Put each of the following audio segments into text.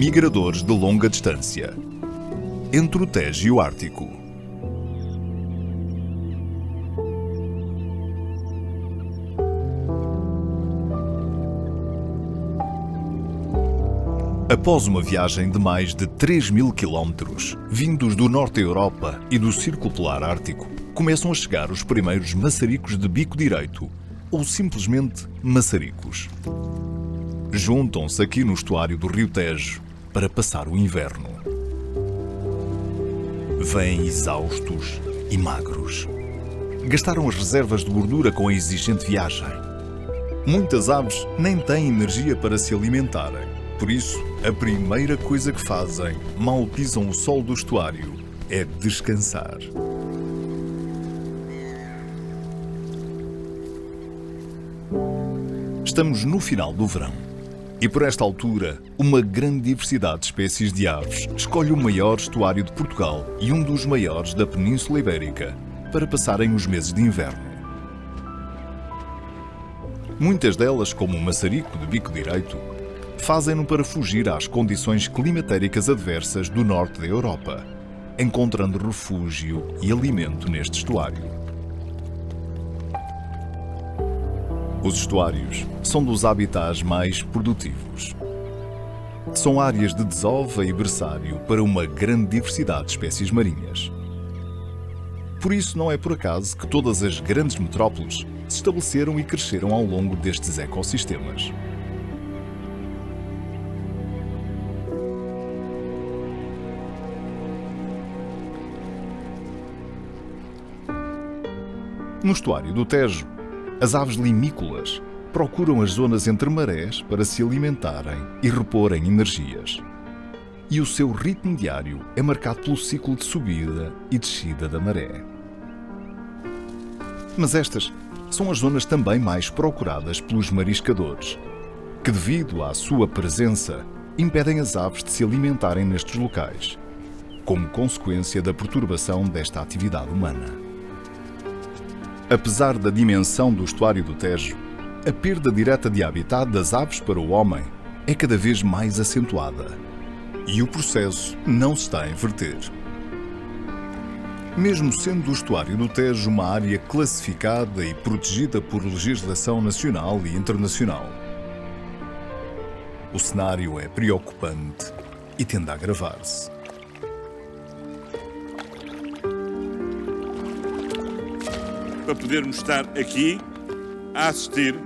Migradores de longa distância. Entre o Tejo e o Ártico. Após uma viagem de mais de 3.000 quilómetros, vindos do norte da Europa e do Círculo Polar Ártico, começam a chegar os primeiros maçaricos de bico direito, ou simplesmente maçaricos. Juntam-se aqui no estuário do Rio Tejo para passar o inverno. Vêm exaustos e magros. Gastaram as reservas de gordura com a exigente viagem. Muitas aves nem têm energia para se alimentarem. Por isso, a primeira coisa que fazem, mal pisam o sol do estuário, é descansar. Estamos no final do verão. E por esta altura, uma grande diversidade de espécies de aves escolhe o maior estuário de Portugal e um dos maiores da Península Ibérica para passarem os meses de inverno. Muitas delas, como o maçarico de bico direito, fazem-no para fugir às condições climatéricas adversas do norte da Europa, encontrando refúgio e alimento neste estuário. Os estuários são dos habitats mais produtivos. São áreas de desova e berçário para uma grande diversidade de espécies marinhas. Por isso, não é por acaso que todas as grandes metrópoles se estabeleceram e cresceram ao longo destes ecossistemas. No estuário do Tejo, as aves limícolas procuram as zonas entre marés para se alimentarem e reporem energias. E o seu ritmo diário é marcado pelo ciclo de subida e descida da maré. Mas estas são as zonas também mais procuradas pelos mariscadores, que devido à sua presença, impedem as aves de se alimentarem nestes locais, como consequência da perturbação desta atividade humana. Apesar da dimensão do estuário do Tejo, a perda direta de habitat das aves para o homem é cada vez mais acentuada e o processo não se está a inverter. Mesmo sendo o estuário do Tejo uma área classificada e protegida por legislação nacional e internacional, o cenário é preocupante e tende a agravar-se. Para podermos estar aqui a assistir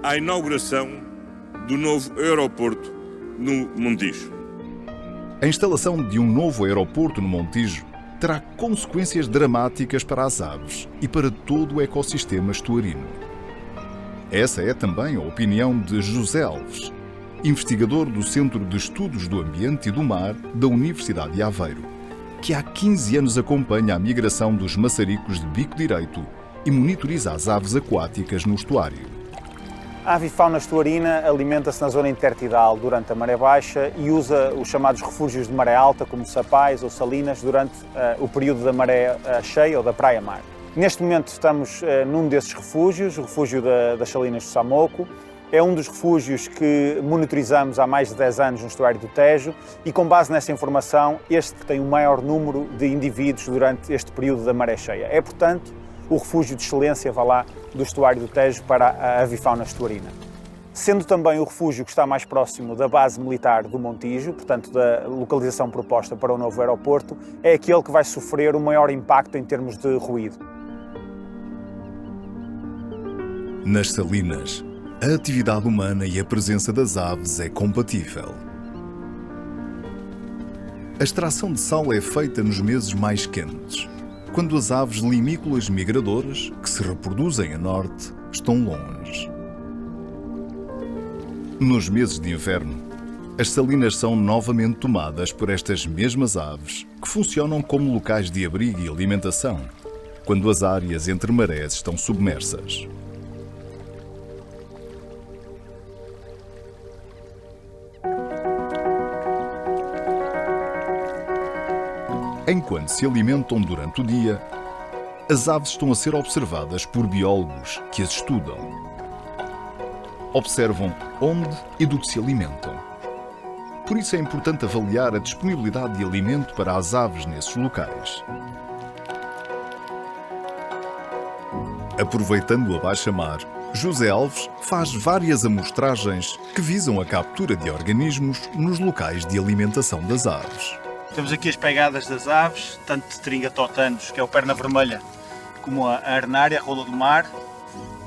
à inauguração do novo aeroporto no Montijo. A instalação de um novo aeroporto no Montijo terá consequências dramáticas para as aves e para todo o ecossistema estuarino. Essa é também a opinião de José Alves, investigador do Centro de Estudos do Ambiente e do Mar da Universidade de Aveiro, que há 15 anos acompanha a migração dos maçaricos de bico direito e monitoriza as aves aquáticas no estuário. A avifauna estuarina alimenta-se na zona intertidal durante a maré baixa e usa os chamados refúgios de maré alta, como sapais ou salinas, durante o período da maré cheia ou da praia-mar. Neste momento estamos num desses refúgios, o refúgio das Salinas do Samoco. É um dos refúgios que monitorizamos há mais de 10 anos no estuário do Tejo e, com base nessa informação, este tem o maior número de indivíduos durante este período da maré cheia. É, portanto, o refúgio de excelência, do estuário do Tejo para a avifauna estuarina. Sendo também o refúgio que está mais próximo da base militar do Montijo, portanto da localização proposta para o novo aeroporto, é aquele que vai sofrer o maior impacto em termos de ruído. Nas salinas, a atividade humana e a presença das aves é compatível. A extração de sal é feita nos meses mais quentes, quando as aves limícolas migradoras, que se reproduzem a norte, estão longe. Nos meses de inverno, as salinas são novamente tomadas por estas mesmas aves, que funcionam como locais de abrigo e alimentação, quando as áreas entre marés estão submersas. Enquanto se alimentam durante o dia, as aves estão a ser observadas por biólogos que as estudam. Observam onde e do que se alimentam. Por isso é importante avaliar a disponibilidade de alimento para as aves nesses locais. Aproveitando a baixa-mar, José Alves faz várias amostragens que visam a captura de organismos nos locais de alimentação das aves. Temos aqui as pegadas das aves, tanto de tringatótanos, que é o perna vermelha, como a arnária, a rola do mar.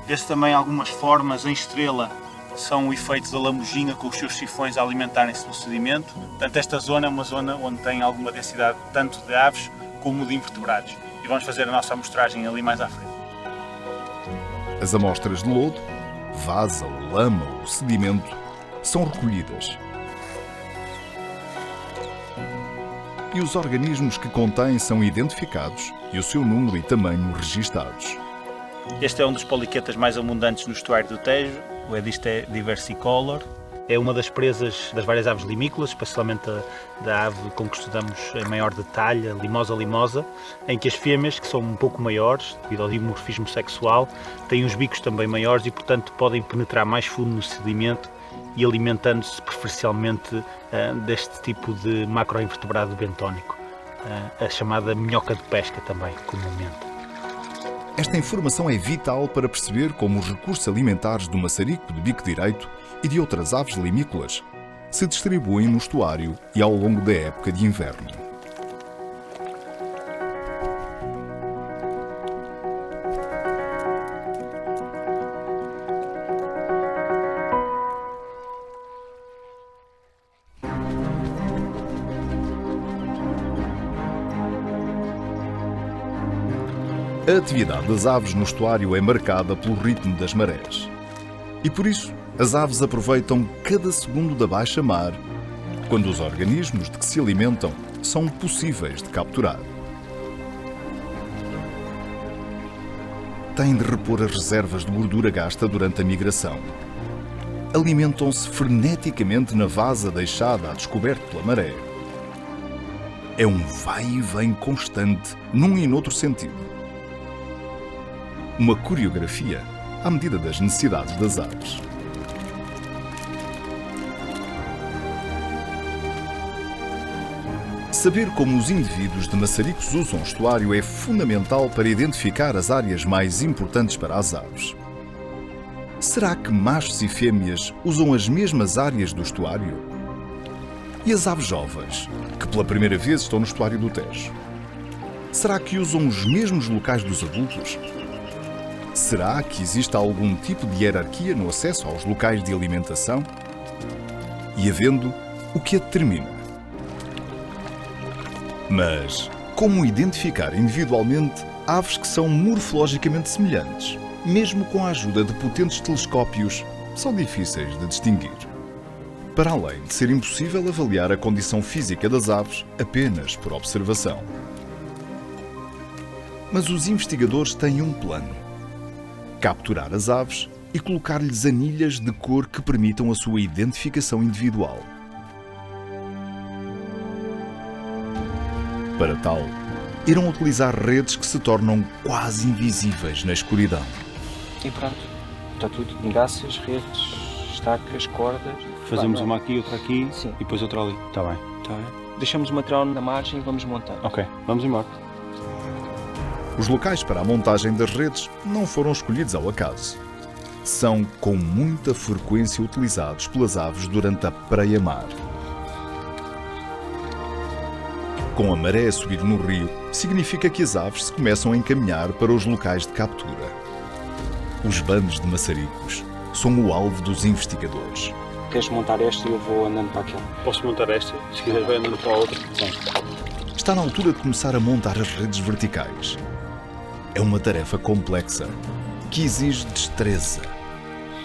Este também algumas formas em estrela são o efeito da lamujinha com os seus sifões a alimentarem-se do sedimento. Portanto, esta zona é uma zona onde tem alguma densidade tanto de aves como de invertebrados. E vamos fazer a nossa amostragem ali mais à frente. As amostras de lodo, vasa, lama ou sedimento são recolhidas. E os organismos que contêm são identificados e o seu número e tamanho registados. Este é um dos poliquetas mais abundantes no estuário do Tejo, o Ediste diversicolor. É uma das presas das várias aves limícolas, especialmente da ave com que estudamos em maior detalhe, a Limosa limosa, em que as fêmeas, que são um pouco maiores, devido ao dimorfismo sexual, têm os bicos também maiores e, portanto, podem penetrar mais fundo no sedimento e alimentando-se preferencialmente deste tipo de macroinvertebrado bentónico, a chamada minhoca de pesca também, comumente. Esta informação é vital para perceber como os recursos alimentares do maçarico de bico direito e de outras aves limícolas se distribuem no estuário e ao longo da época de inverno. A atividade das aves no estuário é marcada pelo ritmo das marés. E por isso, as aves aproveitam cada segundo da baixa-mar, quando os organismos de que se alimentam são possíveis de capturar. Têm de repor as reservas de gordura gasta durante a migração. Alimentam-se freneticamente na vasa deixada a descoberto pela maré. É um vai e vem constante, num e noutro sentido. Uma coreografia à medida das necessidades das aves. Saber como os indivíduos de maçaricos usam o estuário é fundamental para identificar as áreas mais importantes para as aves. Será que machos e fêmeas usam as mesmas áreas do estuário? E as aves jovens, que pela primeira vez estão no estuário do Tejo? Será que usam os mesmos locais dos adultos? Será que existe algum tipo de hierarquia no acesso aos locais de alimentação? E havendo, o que a determina? Mas como identificar individualmente aves que são morfologicamente semelhantes, mesmo com a ajuda de potentes telescópios, são difíceis de distinguir. Para além de ser impossível avaliar a condição física das aves apenas por observação. Mas os investigadores têm um plano: capturar as aves e colocar-lhes anilhas de cor que permitam a sua identificação individual. Para tal, irão utilizar redes que se tornam quase invisíveis na escuridão. E pronto, está tudo, engaças, redes, estacas, cordas. Fazemos uma aqui, outra aqui. Sim. E depois outra ali. Está bem. Tá. Deixamos o material na margem e vamos montando. Ok, vamos embora. Os locais para a montagem das redes não foram escolhidos ao acaso. São com muita frequência utilizados pelas aves durante a preia-mar. Com a maré a subir no rio, significa que as aves se começam a encaminhar para os locais de captura. Os bandos de maçaricos são o alvo dos investigadores. Queres montar esta e eu vou andando para aquela? Posso montar esta? Se quiser, vai andando para a outra. Sim. Está na altura de começar a montar as redes verticais. É uma tarefa complexa, que exige destreza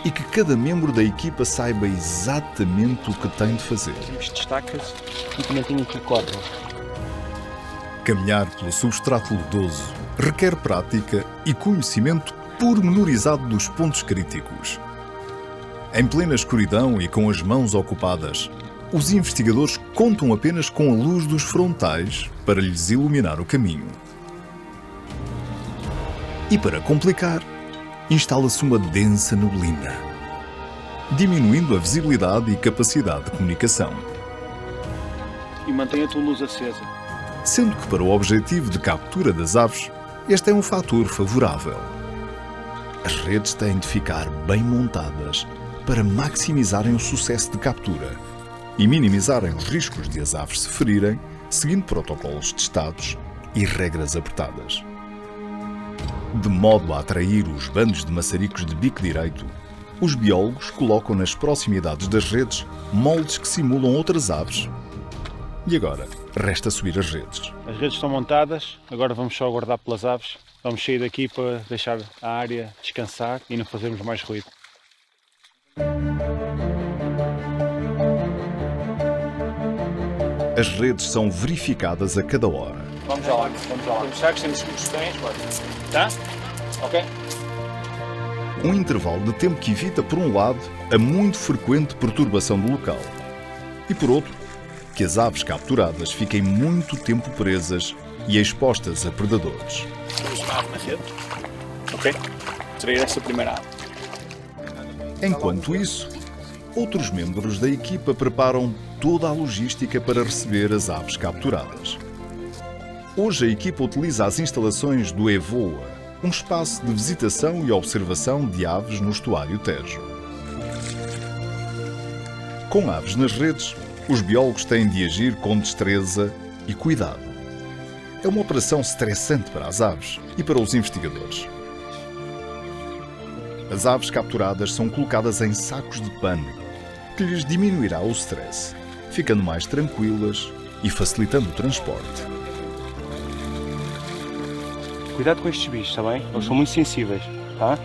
e que cada membro da equipa saiba exatamente o que tem de fazer. Temos destacas e também tenho aqui corda. Caminhar pelo substrato lodoso requer prática e conhecimento pormenorizado dos pontos críticos. Em plena escuridão e com as mãos ocupadas, os investigadores contam apenas com a luz dos frontais para lhes iluminar o caminho. E para complicar, instala-se uma densa neblina, diminuindo a visibilidade e capacidade de comunicação. e mantenha a tua luz acesa. Sendo que para o objetivo de captura das aves, este é um fator favorável. As redes têm de ficar bem montadas para maximizarem o sucesso de captura e minimizarem os riscos de as aves se ferirem, seguindo protocolos testados e regras apertadas. De modo a atrair os bandos de maçaricos de bico direito, os biólogos colocam nas proximidades das redes moldes que simulam outras aves. E agora, resta subir as redes. As redes estão montadas, agora vamos só aguardar pelas aves. Vamos sair daqui para deixar a área descansar e não fazermos mais ruído. As redes são verificadas a cada hora. Vamos lá. Vamos já que temos sugestões, tá? Ok? Um intervalo de tempo que evita, por um lado, a muito frequente perturbação do local e, por outro, que as aves capturadas fiquem muito tempo presas e expostas a predadores. Vamos uma ave na rede. Ok? Trair essa primeira ave. Enquanto isso, outros membros da equipa preparam toda a logística para receber as aves capturadas. Hoje a equipa utiliza as instalações do EVOA, um espaço de visitação e observação de aves no estuário Tejo. Com aves nas redes, os biólogos têm de agir com destreza e cuidado. É uma operação estressante para as aves e para os investigadores. As aves capturadas são colocadas em sacos de pano, que lhes diminuirá o stress, ficando mais tranquilas e facilitando o transporte. Cuidado com estes bichos, está bem? Eles são muito sensíveis, tá?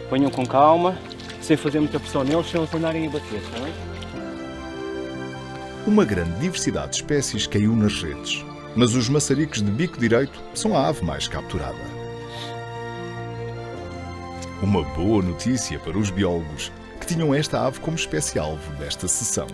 Ponham com calma, sem fazer muita pressão neles, sem eles andarem a bater, está bem? Uma grande diversidade de espécies caiu nas redes, mas os maçaricos de bico direito são a ave mais capturada. Uma boa notícia para os biólogos, que tinham esta ave como espécie-alvo desta sessão.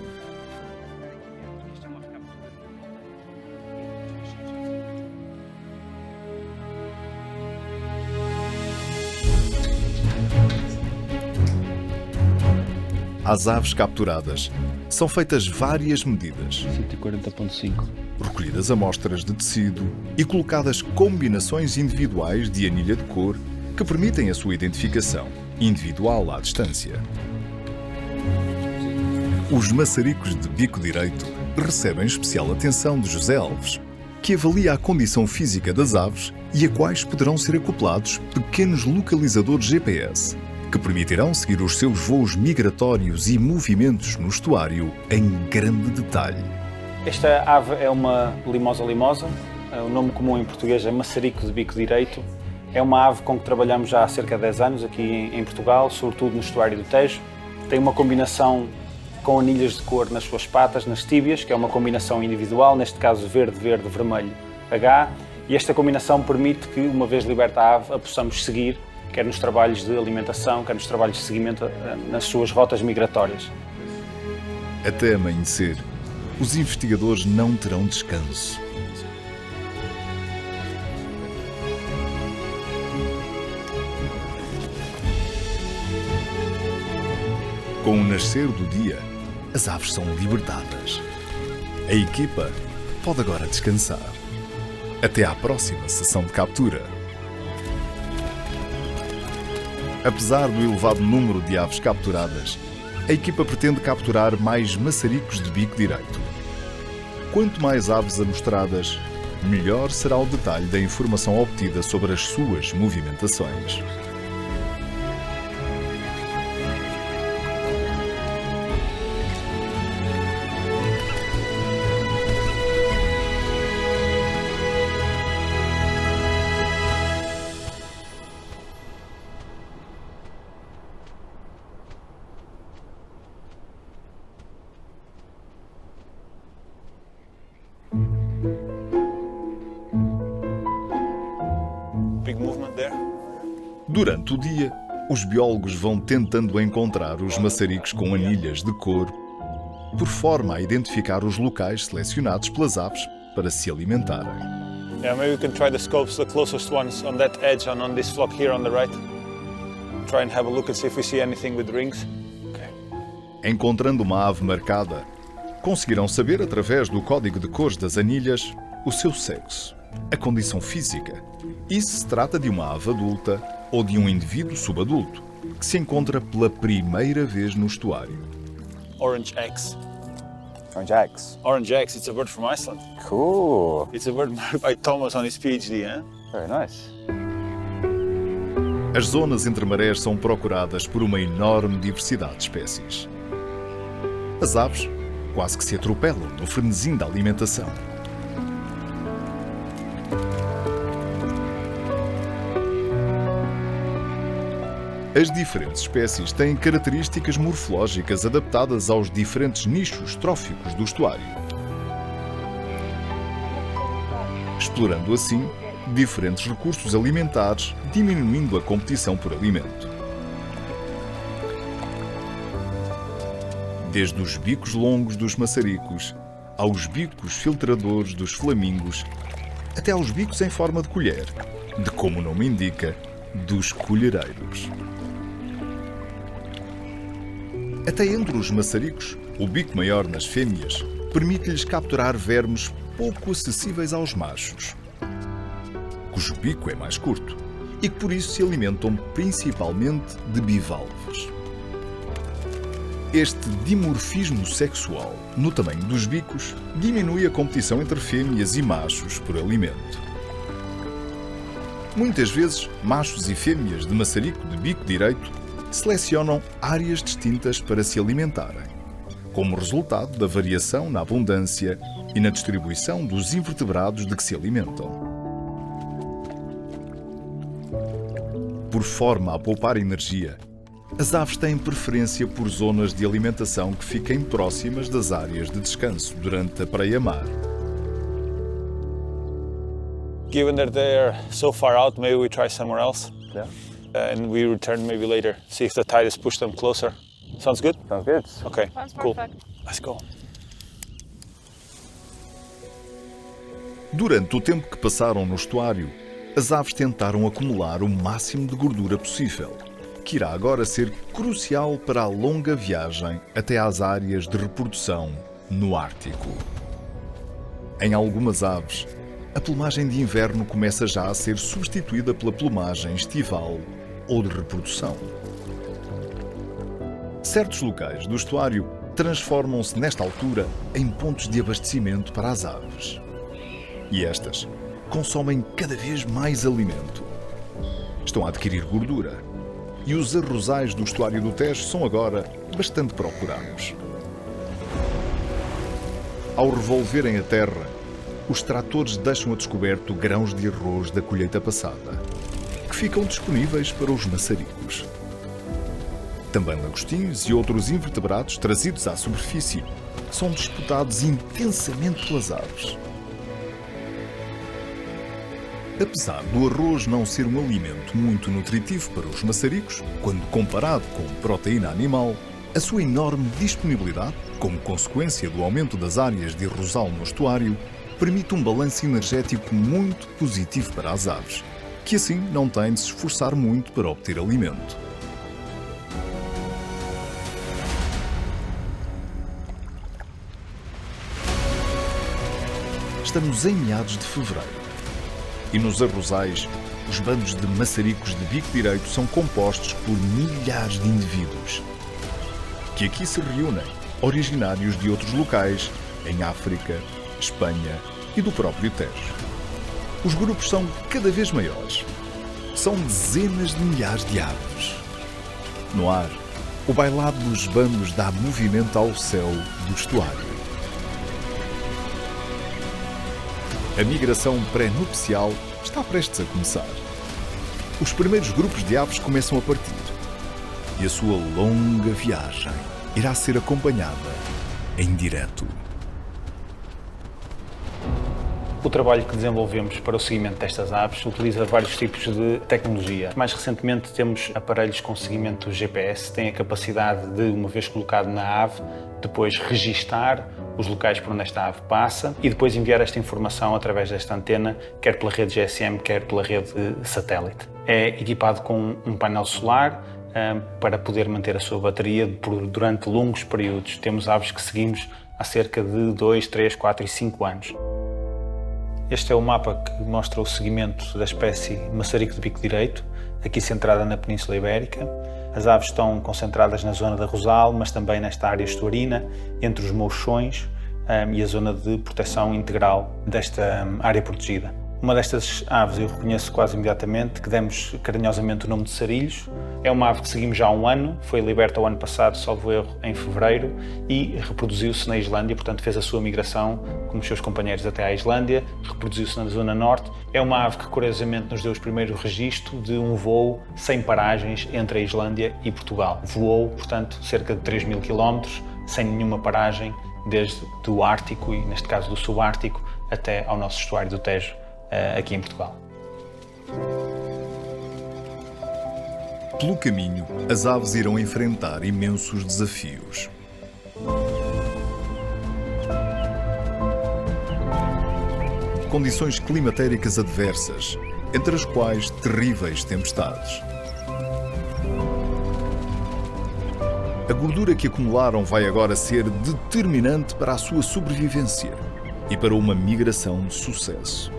Às aves capturadas, são feitas várias medidas, 140.5. recolhidas amostras de tecido e colocadas combinações individuais de anilha de cor que permitem a sua identificação individual à distância. Os maçaricos de bico direito recebem especial atenção de José Alves, que avalia a condição física das aves e a quais poderão ser acoplados pequenos localizadores GPS, que permitirão seguir os seus voos migratórios e movimentos no estuário em grande detalhe. Esta ave é uma limosa limosa, o nome comum em português é maçarico de bico direito. É uma ave com que trabalhamos já há cerca de 10 anos aqui em Portugal, sobretudo no estuário do Tejo. Tem uma combinação com anilhas de cor nas suas patas, nas tíbias, que é uma combinação individual, neste caso verde-verde, vermelho-H, e esta combinação permite que, uma vez liberta a ave, a possamos seguir, quer nos trabalhos de alimentação, quer nos trabalhos de seguimento nas suas rotas migratórias. Até amanhecer, os investigadores não terão descanso. Com o nascer do dia, as aves são libertadas. A equipa pode agora descansar. Até à próxima sessão de captura. Apesar do elevado número de aves capturadas, a equipa pretende capturar mais maçaricos de bico direito. Quanto mais aves amostradas, melhor será o detalhe da informação obtida sobre as suas movimentações. Durante o dia, os biólogos vão tentando encontrar os maçaricos com anilhas de cor, por forma a identificar os locais selecionados pelas aves para se alimentarem. Yeah, maybe we can try the scopes, the closest ones on that edge and on this flock here on the right. Try and have a look and see if we see anything with rings. Okay. Encontrando uma ave marcada, conseguirão saber, através do código de cores das anilhas, o seu sexo, a condição física e se se trata de uma ave adulta ou de um indivíduo subadulto que se encontra pela primeira vez no estuário. Orange eggs. Orange eggs. Orange eggs, it's a bird from Iceland. Cool. It's a bird made by Thomas on his PhD, eh? Very nice. As zonas entre marés são procuradas por uma enorme diversidade de espécies. As aves quase que se atropelam no frenesim da alimentação. As diferentes espécies têm características morfológicas adaptadas aos diferentes nichos tróficos do estuário, explorando assim diferentes recursos alimentares, diminuindo a competição por alimento. Desde os bicos longos dos maçaricos, aos bicos filtradores dos flamingos, até aos bicos em forma de colher, de como o nome indica, dos colhereiros. Até entre os maçaricos, o bico maior nas fêmeas permite-lhes capturar vermes pouco acessíveis aos machos, cujo bico é mais curto e que por isso se alimentam principalmente de bivalves. Este dimorfismo sexual no tamanho dos bicos diminui a competição entre fêmeas e machos por alimento. Muitas vezes, machos e fêmeas de maçarico de bico direito selecionam áreas distintas para se alimentarem, como resultado da variação na abundância e na distribuição dos invertebrados de que se alimentam. Por forma a poupar energia, as aves têm preferência por zonas de alimentação que fiquem próximas das áreas de descanso durante a praia-mar. Given that they're so far out, maybe we try somewhere else. Yeah. And we return maybe later, see if the tide has pushed them closer. Sounds good? Sounds good. Okay, Sounds cool. perfect. Let's go. Durante o tempo que passaram no estuário, as aves tentaram acumular o máximo de gordura possível, que irá agora ser crucial para a longa viagem até às áreas de reprodução no Ártico. Em algumas aves, a plumagem de inverno começa já a ser substituída pela plumagem estival ou de reprodução. Certos locais do estuário transformam-se nesta altura em pontos de abastecimento para as aves. E estas consomem cada vez mais alimento. Estão a adquirir gordura. E os arrozais do estuário do Tejo são agora bastante procurados. Ao revolverem a terra, os tratores deixam a descoberto grãos de arroz da colheita passada, que ficam disponíveis para os maçaricos. Também lagostinhos e outros invertebrados trazidos à superfície são disputados intensamente pelas aves. Apesar do arroz não ser um alimento muito nutritivo para os maçaricos, quando comparado com proteína animal, a sua enorme disponibilidade, como consequência do aumento das áreas de arrozal no estuário, permite um balanço energético muito positivo para as aves, que assim não têm de se esforçar muito para obter alimento. Estamos em meados de fevereiro. E nos arrozais, os bandos de maçaricos de bico direito são compostos por milhares de indivíduos, que aqui se reúnem, originários de outros locais, em África, Espanha e do próprio Tejo. Os grupos são cada vez maiores. São dezenas de milhares de aves. No ar, o bailado dos bandos dá movimento ao céu do estuário. A migração pré-nupcial está prestes a começar. Os primeiros grupos de aves começam a partir e a sua longa viagem irá ser acompanhada em direto. O trabalho que desenvolvemos para o seguimento destas aves utiliza vários tipos de tecnologia. Mais recentemente temos aparelhos com seguimento GPS, que têm a capacidade de, uma vez colocado na ave, depois registar os locais por onde esta ave passa e depois enviar esta informação através desta antena, quer pela rede GSM, quer pela rede satélite. É equipado com um painel solar para poder manter a sua bateria durante longos períodos. Temos aves que seguimos há cerca de 2, 3, 4 e 5 anos. Este é o mapa que mostra o seguimento da espécie maçarico de bico direito, aqui centrada na Península Ibérica. As aves estão concentradas na zona da Rosal, mas também nesta área estuarina, entre os mouchões e a zona de proteção integral desta área protegida. Uma destas aves eu reconheço quase imediatamente, que demos carinhosamente o nome de sarilhos. É uma ave que seguimos já há um ano, foi liberta o ano passado, salvo erro, em fevereiro, e reproduziu-se na Islândia, portanto fez a sua migração com os seus companheiros até à Islândia, reproduziu-se na zona norte. É uma ave que curiosamente nos deu o primeiro registro de um voo sem paragens entre a Islândia e Portugal. Voou, portanto, cerca de 3.000 km, sem nenhuma paragem, desde o Ártico e, neste caso, do Subártico, até ao nosso estuário do Tejo, aqui em Portugal. Pelo caminho, as aves irão enfrentar imensos desafios. Condições climatéricas adversas, entre as quais terríveis tempestades. A gordura que acumularam vai agora ser determinante para a sua sobrevivência e para uma migração de sucesso.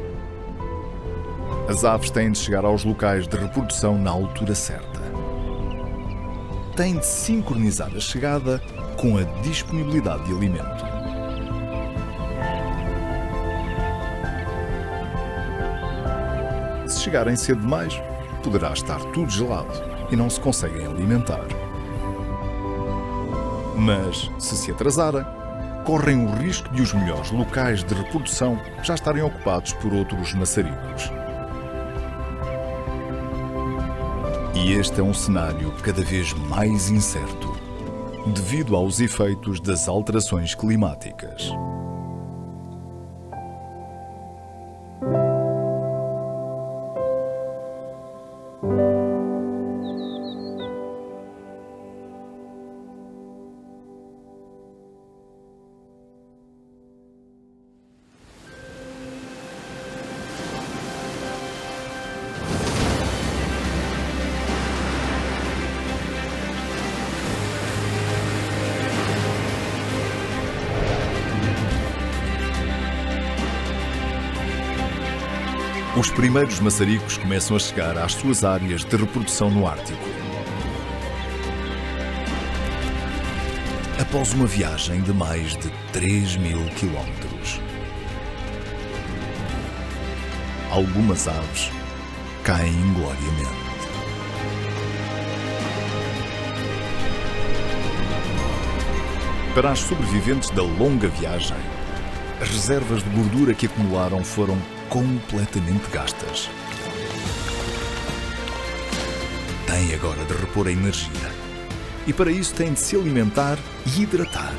As aves têm de chegar aos locais de reprodução na altura certa. Têm de sincronizar a chegada com a disponibilidade de alimento. Se chegarem cedo demais, poderá estar tudo gelado e não se conseguem alimentar. Mas, se atrasarem, correm o risco de os melhores locais de reprodução já estarem ocupados por outros maçaricos. E este é um cenário cada vez mais incerto, devido aos efeitos das alterações climáticas. Os primeiros maçaricos começam a chegar às suas áreas de reprodução no Ártico. Após uma viagem de mais de 3.000 quilómetros. Algumas aves caem ingloriamente. Para as sobreviventes da longa viagem, as reservas de gordura que acumularam foram completamente gastas. Têm agora de repor a energia e para isso têm de se alimentar e hidratar.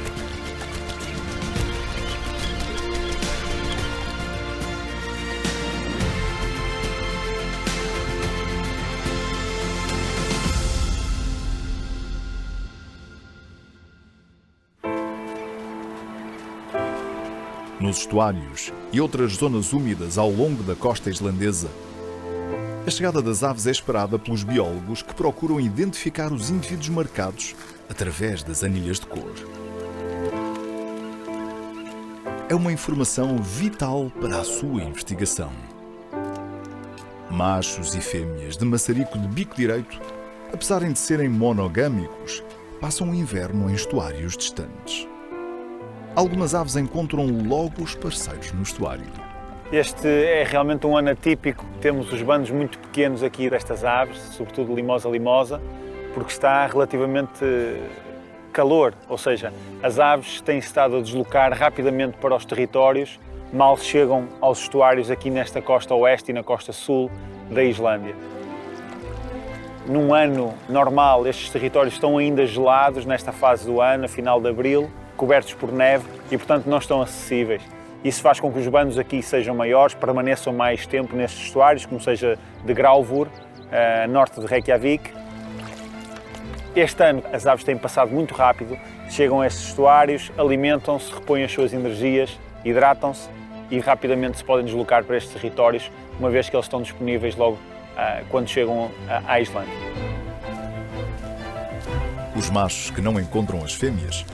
Nos estuários e outras zonas úmidas ao longo da costa islandesa, a chegada das aves é esperada pelos biólogos que procuram identificar os indivíduos marcados através das anilhas de cor. É uma informação vital para a sua investigação. Machos e fêmeas de maçarico de bico direito, apesar de serem monogâmicos, passam o inverno em estuários distantes. Algumas aves encontram logo os parceiros no estuário. Este é realmente um ano atípico. Temos os bandos muito pequenos aqui destas aves, sobretudo limosa limosa, porque está relativamente calor, ou seja, as aves têm estado a deslocar rapidamente para os territórios, mal chegam aos estuários aqui nesta costa oeste e na costa sul da Islândia. Num ano normal, estes territórios estão ainda gelados nesta fase do ano, a final de abril, cobertos por neve e, portanto, não estão acessíveis. Isso faz com que os bandos aqui sejam maiores, permaneçam mais tempo nestes estuários, como seja de Grauvur, norte de Reykjavik. Este ano as aves têm passado muito rápido, chegam a estes estuários, alimentam-se, repõem as suas energias, hidratam-se e rapidamente se podem deslocar para estes territórios, uma vez que eles estão disponíveis logo quando chegam à Islândia. Os machos que não encontram as fêmeas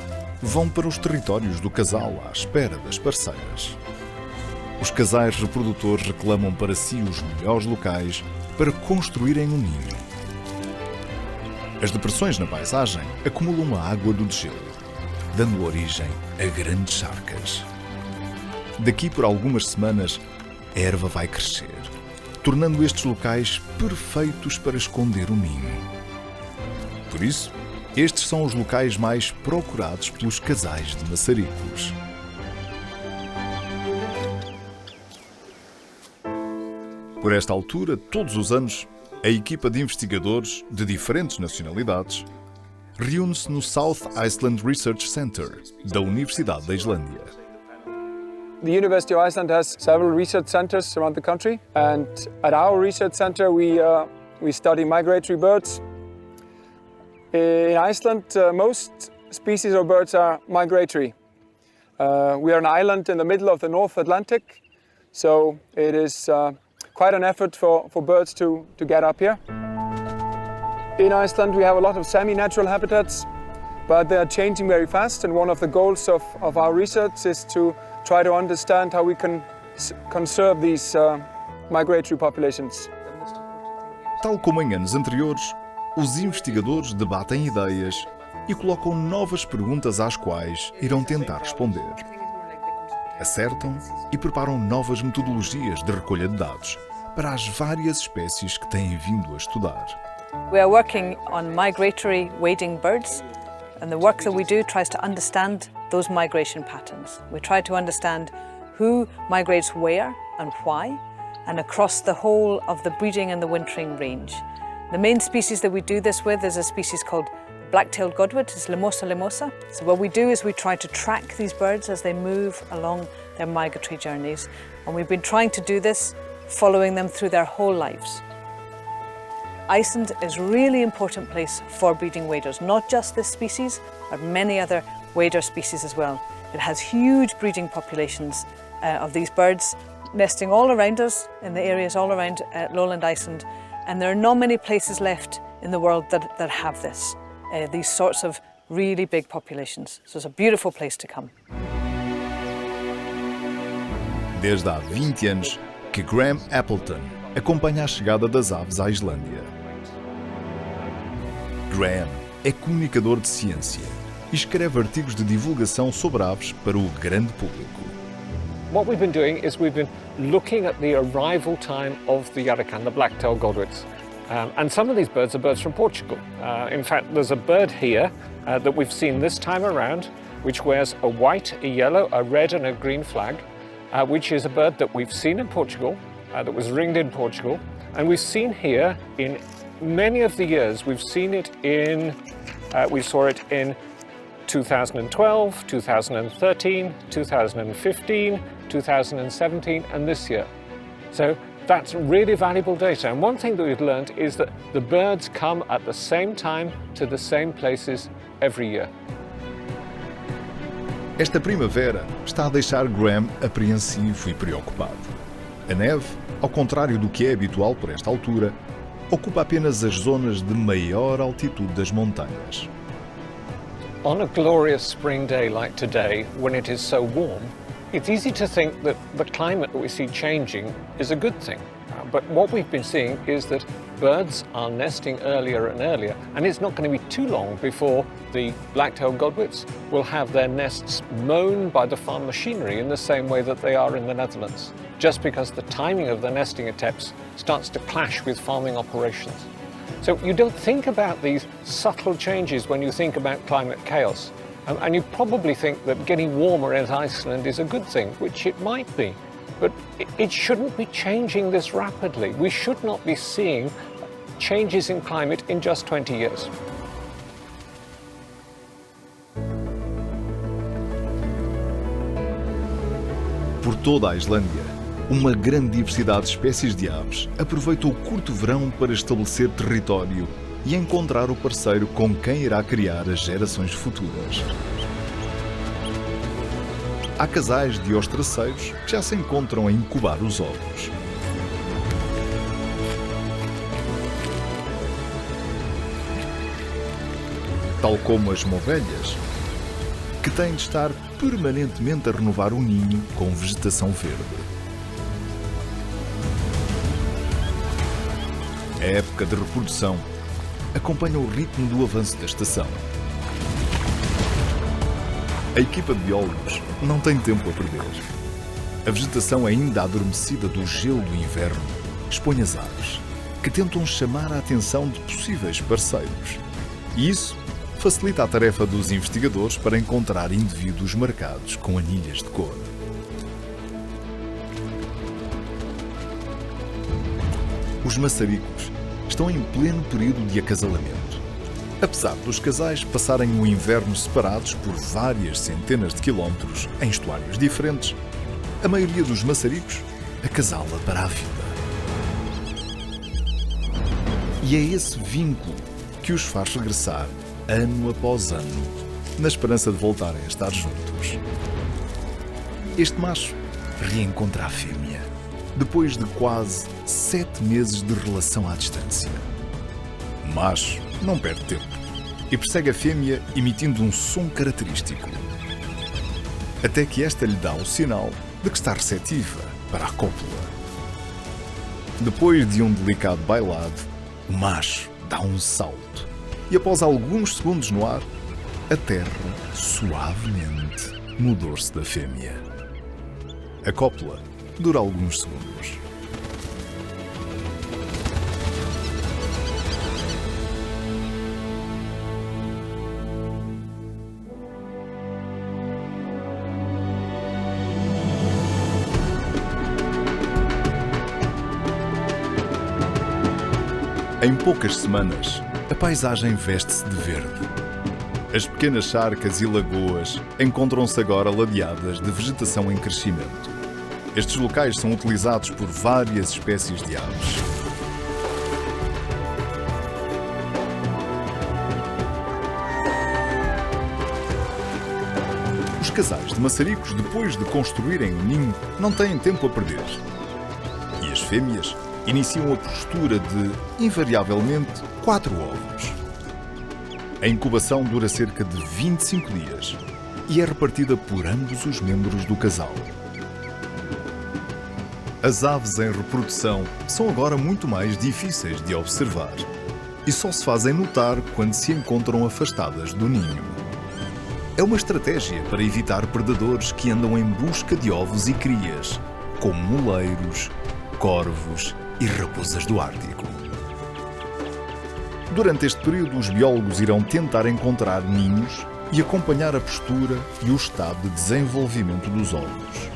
vão para os territórios do casal à espera das parceiras. Os casais reprodutores reclamam para si os melhores locais para construírem um ninho. As depressões na paisagem acumulam a água do degelo, dando origem a grandes charcas. Daqui por algumas semanas, a erva vai crescer, tornando estes locais perfeitos para esconder o ninho. Por isso, estes são os locais mais procurados pelos casais de maçaricos. Por esta altura, todos os anos, a equipa de investigadores de diferentes nacionalidades reúne-se no South Iceland Research Center da Universidade da Islândia. The University of Iceland has several research centers around the country, and at our research center we study migratory birds. In Iceland, most species of birds are migratory. We are an island in the middle of the North Atlantic, so it is quite an effort for birds to get up here. In Iceland we have a lot of semi-natural habitats, but they are changing very fast, and one of the goals of our research is to try to understand how we can conserve these migratory populations. Tal como em anos anteriores, os investigadores debatem ideias e colocam novas perguntas às quais irão tentar responder. Acertam e preparam novas metodologias de recolha de dados para as várias espécies que têm vindo a estudar. We are working on migratory wading birds, and the work that we do tries to understand those migration patterns. We try to understand who migrates where and why, and across the whole of the breeding and the wintering range. The main species that we do this with is a species called black-tailed godwit, it's Limosa limosa. So what we do is we try to track these birds as they move along their migratory journeys, and we've been trying to do this following them through their whole lives. Iceland is a really important place for breeding waders, not just this species, but many other wader species as well. It has huge breeding populations of these birds nesting all around us in the areas all around lowland Iceland, and there are not many places left in the world that have this, these sorts of really big populations. So it's a beautiful place to come. Desde há 20 anos que Graham Appleton acompanha a chegada das aves à Islândia. Graham é comunicador de ciência e escreve artigos de divulgação sobre aves para o grande público. What we've been doing is we've been looking at the arrival time of the Yarakan, the black-tailed godwits. And some of these birds are birds from Portugal. In fact, there's a bird here that we've seen this time around, which wears a white, a yellow, a red and a green flag, which is a bird that we've seen in Portugal, that was ringed in Portugal, and we've seen here in many of the years. We've seen it in, we saw it in 2012, 2013, 2015, 2017 and this year. So that's really valuable data. And one thing that we've learned is that the birds come at the same time to the same places every year. Esta primavera está a deixar Graham apreensivo e preocupado. A neve, ao contrário do que é habitual por esta altura, ocupa apenas as zonas de maior altitude das montanhas. On a glorious spring day like today, when it is so warm, it's easy to think that the climate that we see changing is a good thing. But what we've been seeing is that birds are nesting earlier and earlier, and it's not going to be too long before the black-tailed godwits will have their nests mown by the farm machinery in the same way that they are in the Netherlands, just because the timing of the nesting attempts starts to clash with farming operations. So you don't think about these subtle changes when you think about climate chaos. And you probably think that getting warmer in Iceland is a good thing, which it might be. But it shouldn't be changing this rapidly. We should not be seeing changes in climate in just 20 years. Por toda a Islândia, uma grande diversidade de espécies de aves aproveita o curto verão para estabelecer território e encontrar o parceiro com quem irá criar as gerações futuras. Há casais de ostraceiros que já se encontram a incubar os ovos. Tal como as movelhas, que têm de estar permanentemente a renovar o ninho com vegetação verde. A época de reprodução acompanha o ritmo do avanço da estação. A equipa de biólogos não tem tempo a perder. A vegetação ainda adormecida do gelo do inverno expõe as aves, que tentam chamar a atenção de possíveis parceiros. E isso facilita a tarefa dos investigadores para encontrar indivíduos marcados com anilhas de cor. Os maçaricos estão em pleno período de acasalamento. Apesar dos casais passarem o inverno separados por várias centenas de quilómetros em estuários diferentes, a maioria dos maçaricos acasala para a vida. E é esse vínculo que os faz regressar ano após ano, na esperança de voltarem a estar juntos. Este macho reencontra a fêmea, depois de quase 7 meses de relação à distância. O macho não perde tempo e persegue a fêmea emitindo um som característico, até que esta lhe dá o sinal de que está receptiva para a cópula. Depois de um delicado bailado, o macho dá um salto e, após alguns segundos no ar, aterra suavemente no dorso da fêmea. A cópula dura alguns segundos. Em poucas semanas, a paisagem veste-se de verde. As pequenas charcas e lagoas encontram-se agora ladeadas de vegetação em crescimento. Estes locais são utilizados por várias espécies de aves. Os casais de maçaricos, depois de construírem o ninho, não têm tempo a perder. E as fêmeas iniciam a postura de, invariavelmente, 4 ovos. A incubação dura cerca de 25 dias e é repartida por ambos os membros do casal. As aves em reprodução são agora muito mais difíceis de observar e só se fazem notar quando se encontram afastadas do ninho. É uma estratégia para evitar predadores que andam em busca de ovos e crias, como moleiros, corvos e raposas do Ártico. Durante este período, os biólogos irão tentar encontrar ninhos e acompanhar a postura e o estado de desenvolvimento dos ovos.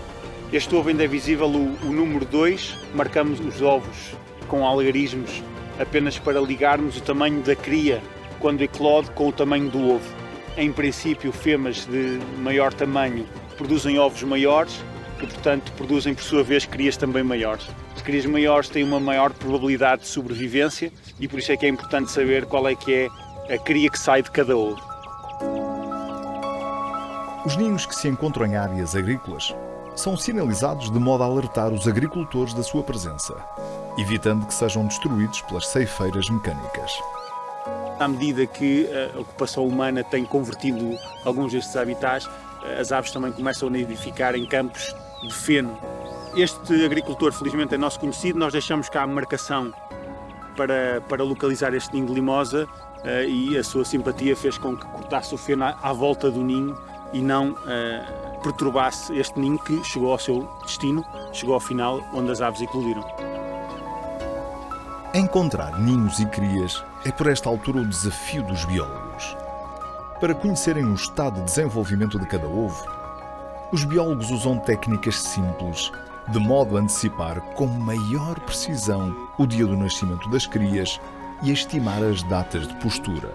Este ovo ainda é visível o número 2, marcamos os ovos com algarismos apenas para ligarmos o tamanho da cria quando eclode com o tamanho do ovo. Em princípio, fêmeas de maior tamanho produzem ovos maiores, que portanto produzem por sua vez crias também maiores. As crias maiores têm uma maior probabilidade de sobrevivência e por isso é que é importante saber qual é que é a cria que sai de cada ovo. Os ninhos que se encontram em áreas agrícolas são sinalizados de modo a alertar os agricultores da sua presença, evitando que sejam destruídos pelas ceifeiras mecânicas. À medida que a ocupação humana tem convertido alguns destes habitats, as aves também começam a nidificar em campos de feno. Este agricultor, felizmente, é nosso conhecido. Nós deixamos cá a marcação para localizar este ninho de limosa e a sua simpatia fez com que cortasse o feno à volta do ninho e não perturbasse este ninho que chegou ao seu destino, chegou ao final onde as aves eclodiram. Encontrar ninhos e crias é por esta altura o desafio dos biólogos. Para conhecerem o estado de desenvolvimento de cada ovo, os biólogos usam técnicas simples, de modo a antecipar com maior precisão o dia do nascimento das crias e a estimar as datas de postura.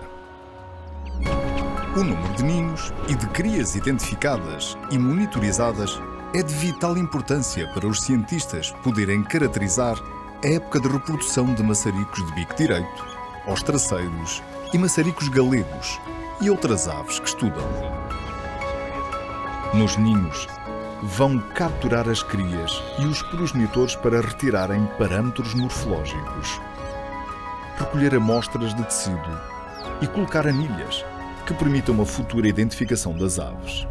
O número de ninhos e de crias identificadas e monitorizadas é de vital importância para os cientistas poderem caracterizar a época de reprodução de maçaricos de bico direito, ostraceiros e maçaricos galegos e outras aves que estudam. Nos ninhos, vão capturar as crias e os progenitores para retirarem parâmetros morfológicos, recolher amostras de tecido e colocar anilhas que permita uma futura identificação das aves.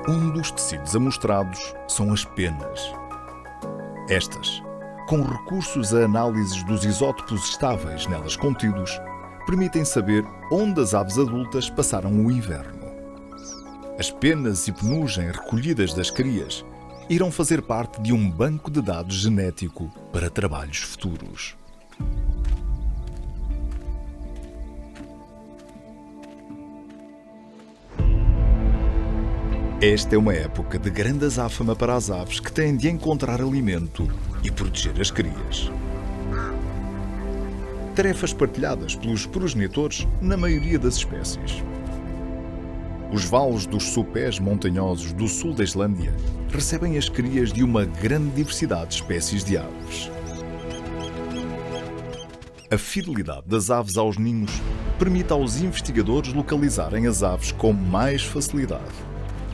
Um dos tecidos amostrados são as penas. Estas, com recursos a análises dos isótopos estáveis nelas contidos, permitem saber onde as aves adultas passaram o inverno. As penas e penugem recolhidas das crias irão fazer parte de um banco de dados genético para trabalhos futuros. Esta é uma época de grande azáfama para as aves que têm de encontrar alimento e proteger as crias. Tarefas partilhadas pelos progenitores na maioria das espécies. Os vales dos sopés montanhosos do sul da Islândia recebem as crias de uma grande diversidade de espécies de aves. A fidelidade das aves aos ninhos permite aos investigadores localizarem as aves com mais facilidade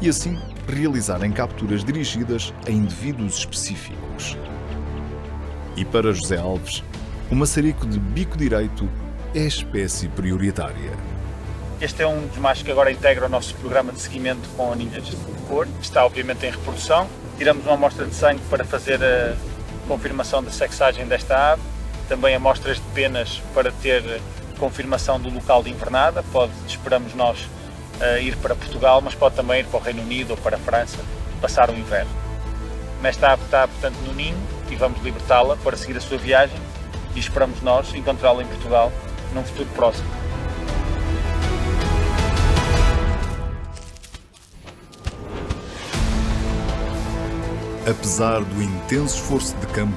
e assim realizarem capturas dirigidas a indivíduos específicos. E para José Alves, o maçarico de bico direito é a espécie prioritária. Este é um dos machos que agora integra o nosso programa de seguimento com aninhas de cor. Está obviamente em reprodução. Tiramos uma amostra de sangue para fazer a confirmação da sexagem desta ave. Também amostras de penas para ter confirmação do local de invernada. Esperamos nós ir para Portugal, mas pode também ir para o Reino Unido ou para a França, passar o inverno. Nesta ave está, portanto, no ninho e vamos libertá-la para seguir a sua viagem e esperamos nós encontrá-la em Portugal num futuro próximo. Apesar do intenso esforço de campo,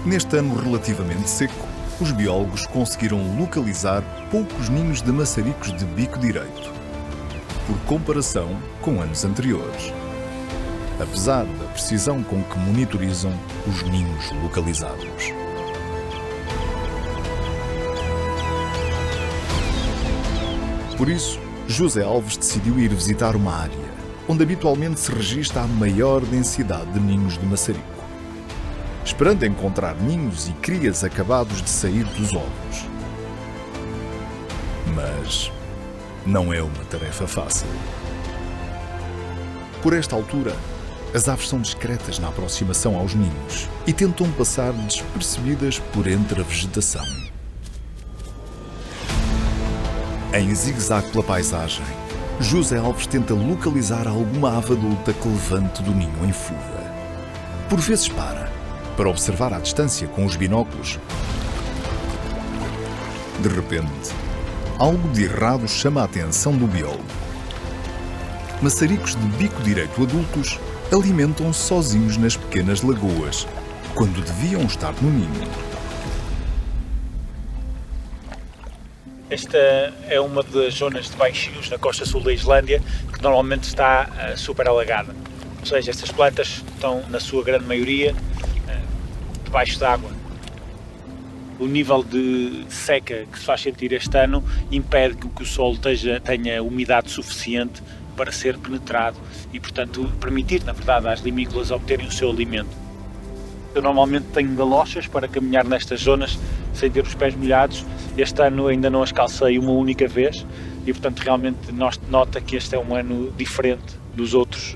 neste ano relativamente seco, os biólogos conseguiram localizar poucos ninhos de maçaricos de bico direito, por comparação com anos anteriores, apesar da precisão com que monitorizam os ninhos localizados. Por isso, José Alves decidiu ir visitar uma área onde habitualmente se registra a maior densidade de ninhos de maçarico, esperando encontrar ninhos e crias acabados de sair dos ovos. Mas não é uma tarefa fácil. Por esta altura, as aves são discretas na aproximação aos ninhos e tentam passar despercebidas por entre a vegetação. Em zigue-zague pela paisagem, José Alves tenta localizar alguma ave adulta que levante do ninho em fuga. Por vezes para observar à distância com os binóculos. De repente, algo de errado chama a atenção do biólogo. Maçaricos de bico direito adultos alimentam-se sozinhos nas pequenas lagoas, quando deviam estar no ninho. Esta é uma das zonas de baixios na costa sul da Islândia que normalmente está super alagada. Ou seja, estas plantas estão, na sua grande maioria, debaixo d'água. O nível de seca que se faz sentir este ano impede que o solo tenha umidade suficiente para ser penetrado e, portanto, permitir, na verdade, às limícolas obterem o seu alimento. Eu normalmente tenho galochas para caminhar nestas zonas sem ter os pés molhados. Este ano ainda não as calcei uma única vez e, portanto, realmente nota que este é um ano diferente dos outros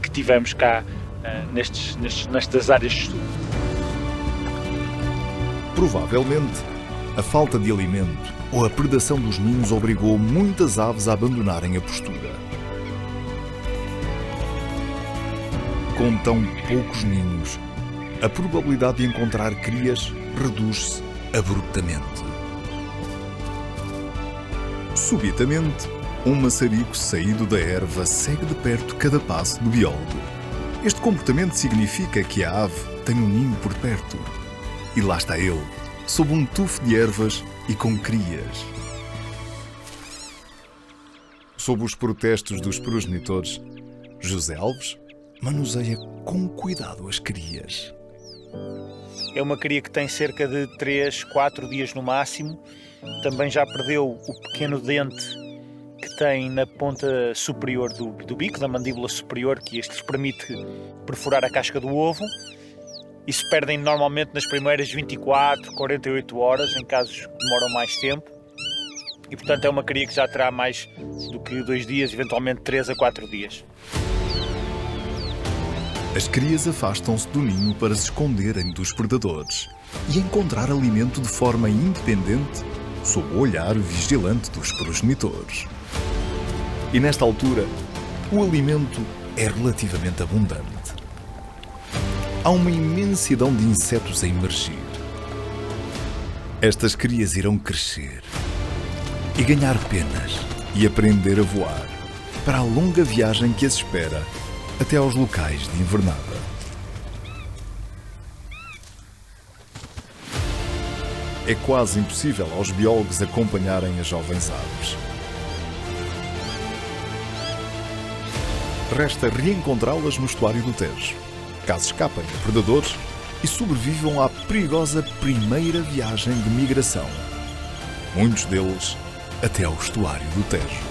que tivemos cá nestas áreas de estudo. Provavelmente, a falta de alimento ou a predação dos ninhos obrigou muitas aves a abandonarem a postura. Com tão poucos ninhos, a probabilidade de encontrar crias reduz-se abruptamente. Subitamente, um maçarico saído da erva segue de perto cada passo do biólogo. Este comportamento significa que a ave tem um ninho por perto. E lá está ele, sob um tufo de ervas e com crias. Sob os protestos dos progenitores, José Alves manuseia com cuidado as crias. É uma cria que tem cerca de 3, 4 dias no máximo. Também já perdeu o pequeno dente que tem na ponta superior do bico, da mandíbula superior, que este lhes permite perfurar a casca do ovo. e se perdem normalmente nas primeiras 24, 48 horas, em casos que demoram mais tempo. E, portanto, é uma cria que já terá mais do que 2 dias, eventualmente 3 a 4 dias. As crias afastam-se do ninho para se esconderem dos predadores e encontrar alimento de forma independente, sob o olhar vigilante dos progenitores. E nesta altura, o alimento é relativamente abundante. Há uma imensidão de insetos a emergir. Estas crias irão crescer e ganhar penas e aprender a voar para a longa viagem que as espera até aos locais de invernada. É quase impossível aos biólogos acompanharem as jovens aves. Resta reencontrá-las no estuário do Tejo, caso escapem a predadores e sobrevivam à perigosa primeira viagem de migração. Muitos deles até ao estuário do Tejo.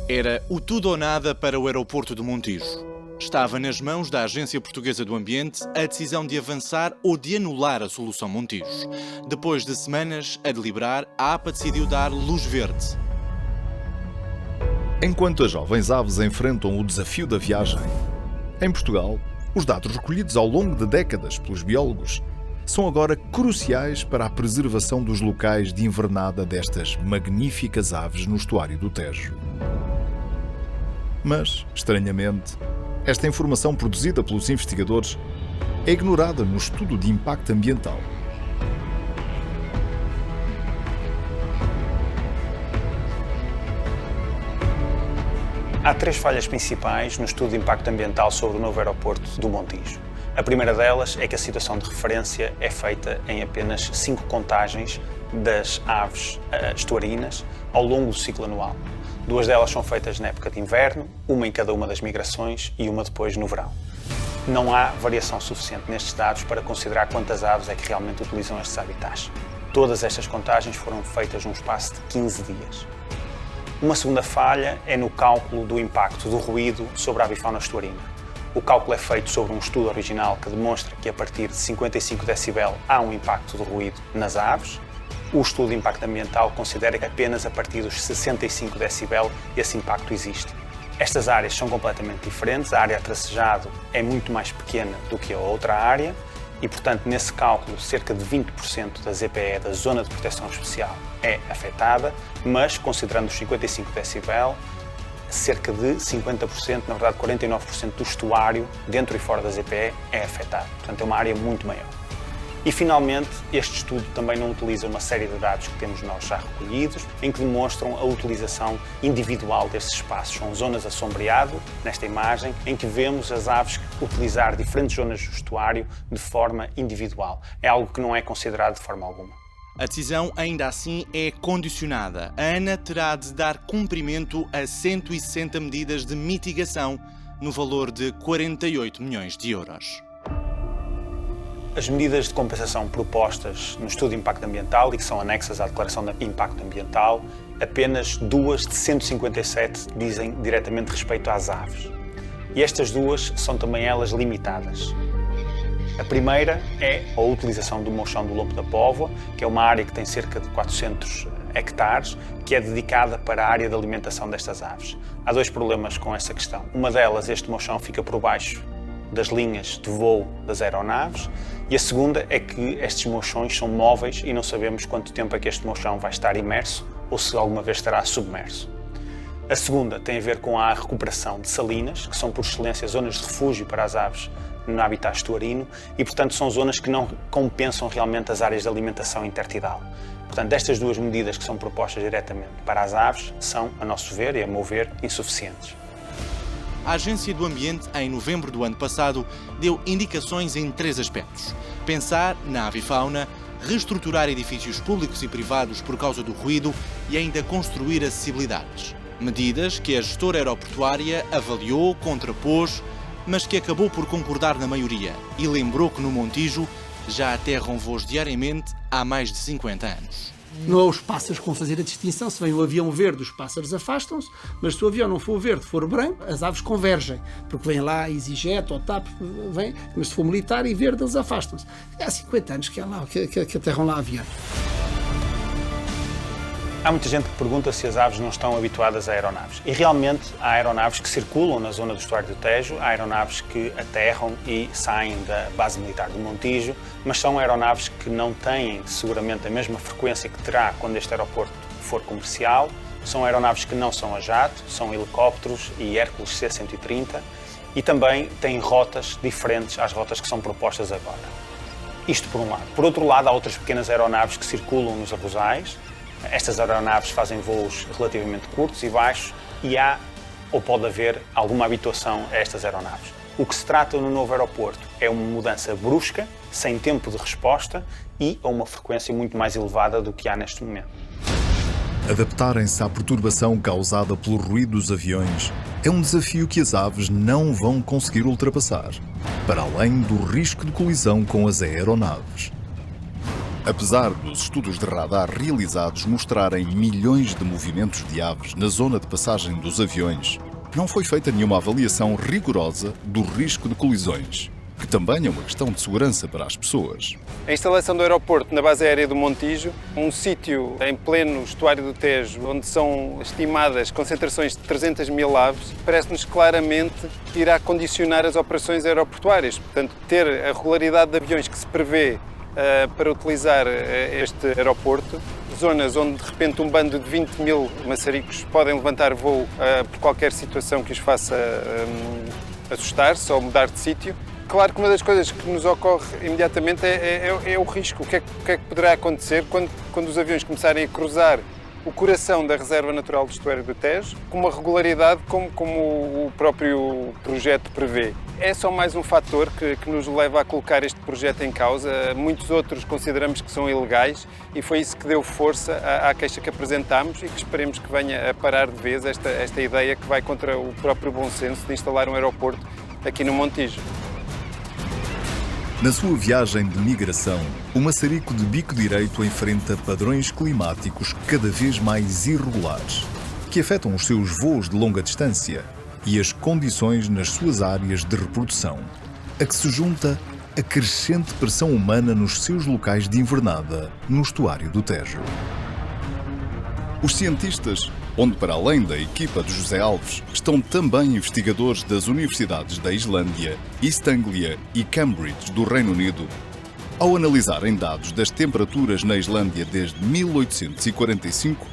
Era o tudo ou nada para o aeroporto de Montijo. Estava nas mãos da Agência Portuguesa do Ambiente a decisão de avançar ou de anular a solução Montijo. Depois de semanas a deliberar, a APA decidiu dar luz verde. Enquanto as jovens aves enfrentam o desafio da viagem, em Portugal, os dados recolhidos ao longo de décadas pelos biólogos são agora cruciais para a preservação dos locais de invernada destas magníficas aves no estuário do Tejo. Mas, estranhamente, esta informação produzida pelos investigadores é ignorada no estudo de impacto ambiental. Há 3 falhas principais no estudo de impacto ambiental sobre o novo aeroporto do Montijo. A primeira delas é que a situação de referência é feita em apenas 5 contagens das aves estuarinas ao longo do ciclo anual. 2 delas são feitas na época de inverno, uma em cada uma das migrações e uma depois no verão. Não há variação suficiente nestes dados para considerar quantas aves é que realmente utilizam estes habitats. Todas estas contagens foram feitas num espaço de 15 dias. Uma segunda falha é no cálculo do impacto do ruído sobre a avifauna estuarina. O cálculo é feito sobre um estudo original que demonstra que a partir de 55 decibel há um impacto do ruído nas aves. O estudo de impacto ambiental considera que apenas a partir dos 65 decibel esse impacto existe. Estas áreas são completamente diferentes, a área a tracejado é muito mais pequena do que a outra área e, portanto, nesse cálculo, cerca de 20% da ZPE, da Zona de Proteção Especial, é afetada, mas, considerando os 55 decibel, cerca de 50%, na verdade 49% do estuário, dentro e fora da ZPE, é afetado. Portanto, é uma área muito maior. E, finalmente, este estudo também não utiliza uma série de dados que temos nós já recolhidos, em que demonstram a utilização individual desses espaços. São zonas a sombreado, nesta imagem, em que vemos as aves utilizar diferentes zonas do estuário de forma individual. É algo que não é considerado de forma alguma. A decisão, ainda assim, é condicionada. A ANA terá de dar cumprimento a 160 medidas de mitigação, no valor de 48 milhões de euros. As medidas de compensação propostas no estudo de impacto ambiental e que são anexas à Declaração de Impacto Ambiental, apenas 2 de 157 dizem diretamente respeito às aves. E estas 2 são também elas limitadas. A primeira é a utilização do Mouchão do Lombo da Póvoa, que é uma área que tem cerca de 400 hectares, que é dedicada para a área de alimentação destas aves. Há 2 problemas com essa questão. Uma delas, este Mouchão fica por baixo das linhas de voo das aeronaves, e a segunda é que estes mochões são móveis e não sabemos quanto tempo é que este mochão vai estar imerso ou se alguma vez estará submerso. A segunda tem a ver com a recuperação de salinas, que são por excelência zonas de refúgio para as aves no habitat estuarino e, portanto, são zonas que não compensam realmente as áreas de alimentação intertidal. Portanto, estas 2 medidas que são propostas diretamente para as aves são, a nosso ver e a meu ver, insuficientes. A Agência do Ambiente, em novembro do ano passado, deu indicações em 3 aspectos. Pensar na avifauna, reestruturar edifícios públicos e privados por causa do ruído e ainda construir acessibilidades. Medidas que a gestora aeroportuária avaliou, contrapôs, mas que acabou por concordar na maioria e lembrou que no Montijo já aterram voos diariamente há mais de 50 anos. Não é os pássaros que vão fazer a distinção. Se vem o avião verde, os pássaros afastam-se, mas se o avião não for verde, for branco, as aves convergem, porque vem lá EasyJet ou TAP, vem, mas se for militar e verde, eles afastam-se. É há 50 anos que aterram lá aviões. Há muita gente que pergunta se as aves não estão habituadas a aeronaves. E realmente há aeronaves que circulam na zona do estuário do Tejo, há aeronaves que aterram e saem da base militar do Montijo, mas são aeronaves que não têm seguramente a mesma frequência que terá quando este aeroporto for comercial. São aeronaves que não são a jato, são helicópteros e Hércules C-130 e também têm rotas diferentes às rotas que são propostas agora. Isto por um lado. Por outro lado, há outras pequenas aeronaves que circulam nos arrozais. Estas aeronaves fazem voos relativamente curtos e baixos e há ou pode haver alguma habituação a estas aeronaves. O que se trata no novo aeroporto é uma mudança brusca, sem tempo de resposta e a uma frequência muito mais elevada do que há neste momento. Adaptarem-se à perturbação causada pelo ruído dos aviões é um desafio que as aves não vão conseguir ultrapassar, para além do risco de colisão com as aeronaves. Apesar dos estudos de radar realizados mostrarem milhões de movimentos de aves na zona de passagem dos aviões, não foi feita nenhuma avaliação rigorosa do risco de colisões, que também é uma questão de segurança para as pessoas. A instalação do aeroporto na base aérea do Montijo, um sítio em pleno estuário do Tejo, onde são estimadas concentrações de 300 mil aves, parece-nos claramente que irá condicionar as operações aeroportuárias. Portanto, ter a regularidade de aviões que se prevê para utilizar este aeroporto, zonas onde de repente um bando de 20 mil maçaricos podem levantar voo por qualquer situação que os faça assustar-se ou mudar de sítio. Claro que uma das coisas que nos ocorre imediatamente é o risco. O que é que poderá acontecer quando os aviões começarem a cruzar o coração da Reserva Natural do Estuário do Tejo com uma regularidade como o próprio projeto prevê. É só mais um fator que nos leva a colocar este projeto em causa. Muitos outros consideramos que são ilegais e foi isso que deu força à queixa que apresentámos e que esperemos que venha a parar de vez esta ideia que vai contra o próprio bom senso de instalar um aeroporto aqui no Montijo. Na sua viagem de migração, o maçarico de bico direito enfrenta padrões climáticos cada vez mais irregulares, que afetam os seus voos de longa distância e as condições nas suas áreas de reprodução, a que se junta a crescente pressão humana nos seus locais de invernada no estuário do Tejo. Os cientistas, onde para além da equipa de José Alves, estão também investigadores das universidades da Islândia, East Anglia e Cambridge do Reino Unido, ao analisarem dados das temperaturas na Islândia desde 1845,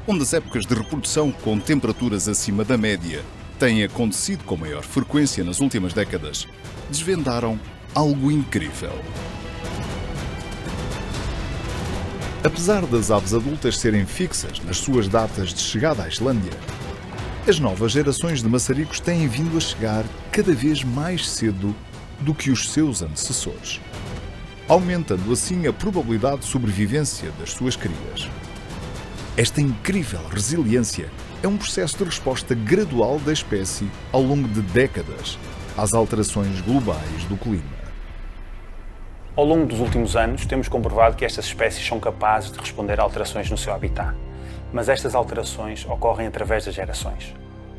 onde as épocas de reprodução com temperaturas acima da média têm acontecido com maior frequência nas últimas décadas, desvendaram algo incrível. Apesar das aves adultas serem fixas nas suas datas de chegada à Islândia, as novas gerações de maçaricos têm vindo a chegar cada vez mais cedo do que os seus antecessores, aumentando assim a probabilidade de sobrevivência das suas crias. Esta incrível resiliência é um processo de resposta gradual da espécie ao longo de décadas às alterações globais do clima. Ao longo dos últimos anos, temos comprovado que estas espécies são capazes de responder a alterações no seu habitat. Mas estas alterações ocorrem através das gerações.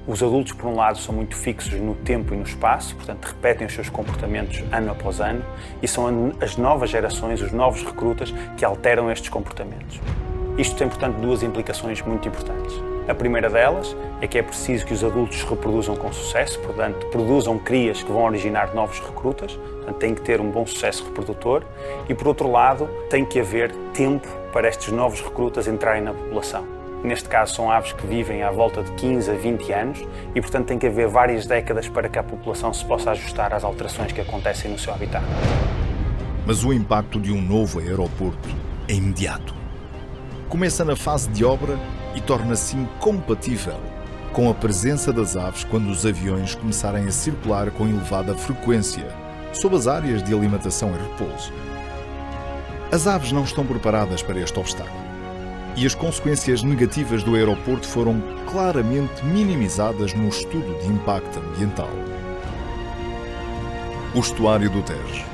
Os adultos, por um lado, são muito fixos no tempo e no espaço, portanto, repetem os seus comportamentos ano após ano, e são as novas gerações, os novos recrutas, que alteram estes comportamentos. Isto tem, portanto, duas implicações muito importantes. A primeira delas é que é preciso que os adultos se reproduzam com sucesso, portanto, produzam crias que vão originar novos recrutas, portanto, tem que ter um bom sucesso reprodutor e, por outro lado, tem que haver tempo para estes novos recrutas entrarem na população. Neste caso, são aves que vivem à volta de 15 a 20 anos e, portanto, tem que haver várias décadas para que a população se possa ajustar às alterações que acontecem no seu habitat. Mas o impacto de um novo aeroporto é imediato. Começa na fase de obra e torna-se incompatível com a presença das aves quando os aviões começarem a circular com elevada frequência sob as áreas de alimentação e repouso. As aves não estão preparadas para este obstáculo e as consequências negativas do aeroporto foram claramente minimizadas no estudo de impacto ambiental. O estuário do Tejo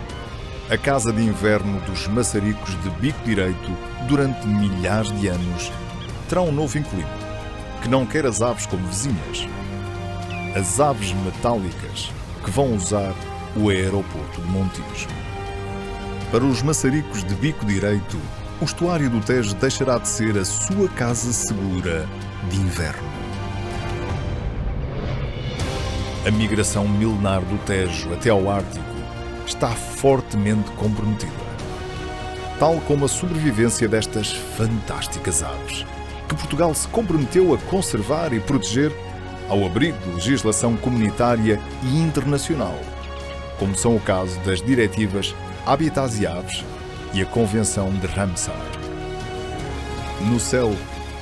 a casa de inverno dos maçaricos de bico direito durante milhares de anos, terá um novo inquilino, que não quer as aves como vizinhas. As aves metálicas que vão usar o aeroporto de Montijo. Para os maçaricos de bico direito, o estuário do Tejo deixará de ser a sua casa segura de inverno. A migração milenar do Tejo até ao Ártico está fortemente comprometida, tal como a sobrevivência destas fantásticas aves, que Portugal se comprometeu a conservar e proteger ao abrigo de legislação comunitária e internacional, como são o caso das diretivas Habitats e Aves e a Convenção de Ramsar. No céu,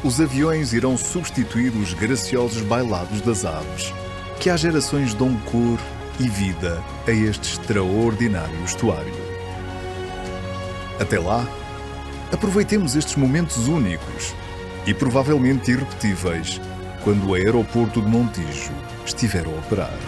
os aviões irão substituir os graciosos bailados das aves, que há gerações dão cor e vida a este extraordinário estuário. Até lá, aproveitemos estes momentos únicos e provavelmente irrepetíveis quando o aeroporto de Montijo estiver a operar.